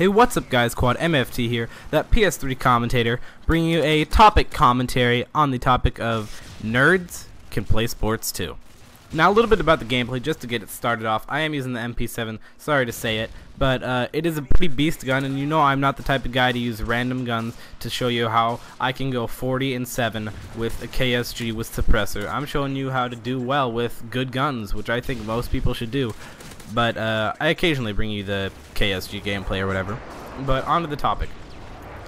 Hey, what's up guys, Quadmft here, that PS3 commentator, bringing you a topic commentary on the topic of nerds can play sports too. Now a little bit about the gameplay just to get it started off. I am using the MP7, sorry to say it, but it is a pretty beast gun, and you know I'm not the type of guy to use random guns to show you how I can go 40-7 with a KSG with suppressor. I'm showing you how to do well with good guns, which I think most people should do. But I occasionally bring you the KSG gameplay or whatever. But on to the topic.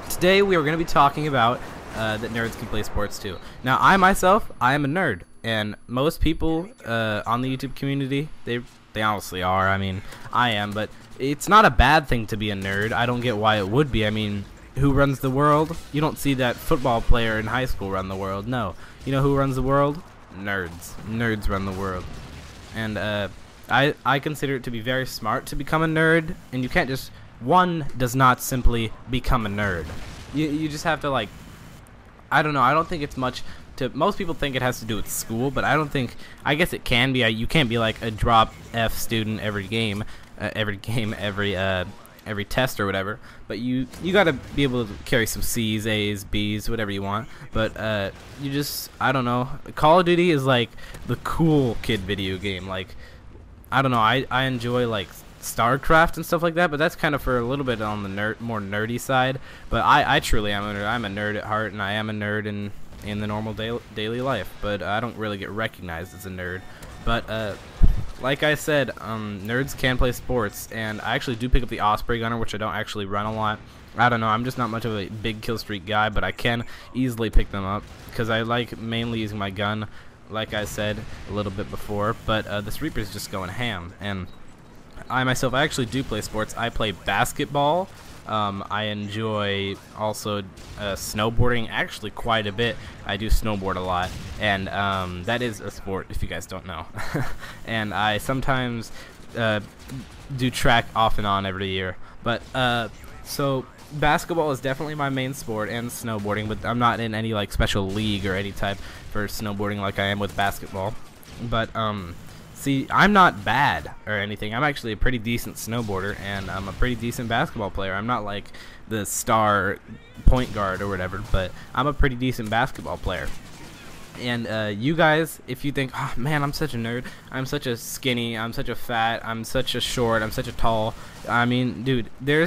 Today we are going to be talking about that nerds can play sports too. Now I myself, I am a nerd, and most people on the YouTube community, they honestly are. I mean, I am, but it's not a bad thing to be a nerd. I don't get why it would be. I mean, who runs the world? You don't see that football player in high school run the world. No. You know who runs the world? Nerds. Nerds run the world. And I consider it to be very smart to become a nerd, and you can't just, one does not simply become a nerd. You just have to, like, I don't know, I don't think it's much to, most people think it has to do with school, but I don't think, I guess it can be. You can't be like a drop F student every test or whatever, but you gotta be able to carry some C's, A's, B's, whatever you want. But you just, I don't know, Call of Duty is like the cool kid video game. Like, I don't know, I enjoy like StarCraft and stuff like that, but that's kind of for a little bit on the more nerdy side. But I truly am a nerd. I'm a nerd at heart, and I am a nerd in the normal daily life, but I don't really get recognized as a nerd. But like I said, nerds can play sports, and I actually do pick up the Osprey gunner, which I don't actually run a lot. I don't know, I'm just not much of a big kill streak guy, but I can easily pick them up because I like mainly using my gun, like I said a little bit before. But this Reaper's just going ham, and I myself, I actually do play sports. I play basketball. I enjoy also snowboarding, actually quite a bit. I do snowboard a lot, and that is a sport if you guys don't know. And I sometimes do track off and on every year. But so basketball is definitely my main sport, and snowboarding, but I'm not in any like special league or any type for snowboarding like I am with basketball. But see, I'm not bad or anything. I'm actually a pretty decent snowboarder, and I'm a pretty decent basketball player. I'm not like the star point guard or whatever, but I'm a pretty decent basketball player. And you guys, if you think, oh man, I'm such a nerd, I'm such a skinny, I'm such a fat, I'm such a short, I'm such a tall, I mean, dude, there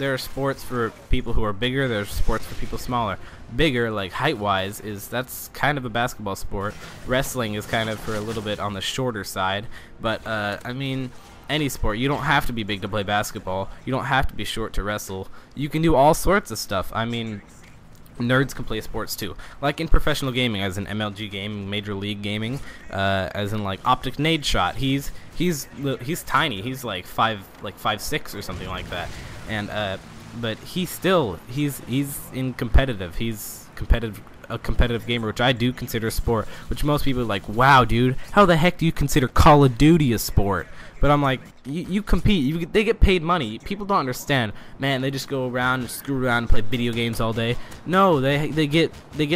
are sports for people who are bigger, there's sports for people smaller. Bigger, like height-wise, that's kind of a basketball sport. Wrestling is kind of for a little bit on the shorter side, but I mean, any sport. You don't have to be big to play basketball. You don't have to be short to wrestle. You can do all sorts of stuff. I mean, nerds can play sports too, like in professional gaming, as in MLG gaming, Major League Gaming, as in like Optic Nade Shot. He's tiny. He's like 5'6" or something like that, and but he's in competitive. He's a competitive gamer, which I do consider a sport. Which most people are like, wow, dude, how the heck do you consider Call of Duty a sport? But I'm like, you compete. They get paid money. People don't understand. Man, they just go around and screw around and play video games all day. No, they get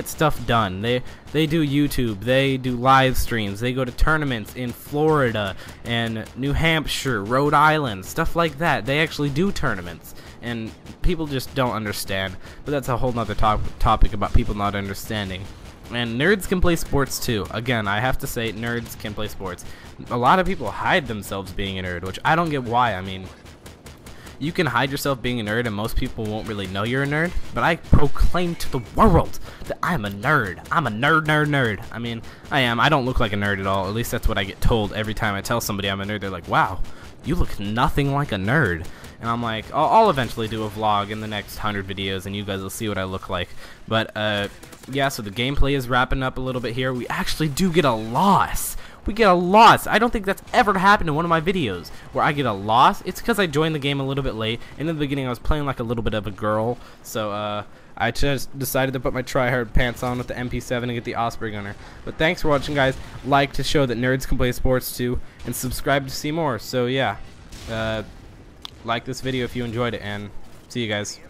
stuff done. They do YouTube. They do live streams. They go to tournaments in Florida and New Hampshire, Rhode Island, stuff like that. They actually do tournaments, and people just don't understand. But that's a whole nother topic about people not understanding. And nerds can play sports too. Again, I have to say, nerds can play sports. A lot of people hide themselves being a nerd, which I don't get why. I mean, you can hide yourself being a nerd and most people won't really know you're a nerd, but I proclaim to the world that I'm a nerd. I'm a nerd. I mean, I am. I don't look like a nerd at all. At least that's what I get told every time I tell somebody I'm a nerd. They're like, wow, you look nothing like a nerd. And I'm like, I'll eventually do a vlog in the next 100 videos, and you guys will see what I look like. But yeah, so the gameplay is wrapping up a little bit here. We actually do get a loss. We get a loss. I don't think that's ever happened in one of my videos where I get a loss. It's because I joined the game a little bit late. In the beginning, I was playing like a little bit of a girl. So I just decided to put my tryhard pants on with the MP7 and get the Osprey gunner. But thanks for watching, guys. Like to show that nerds can play sports too, and subscribe to see more. So yeah, like this video if you enjoyed it, and see you guys.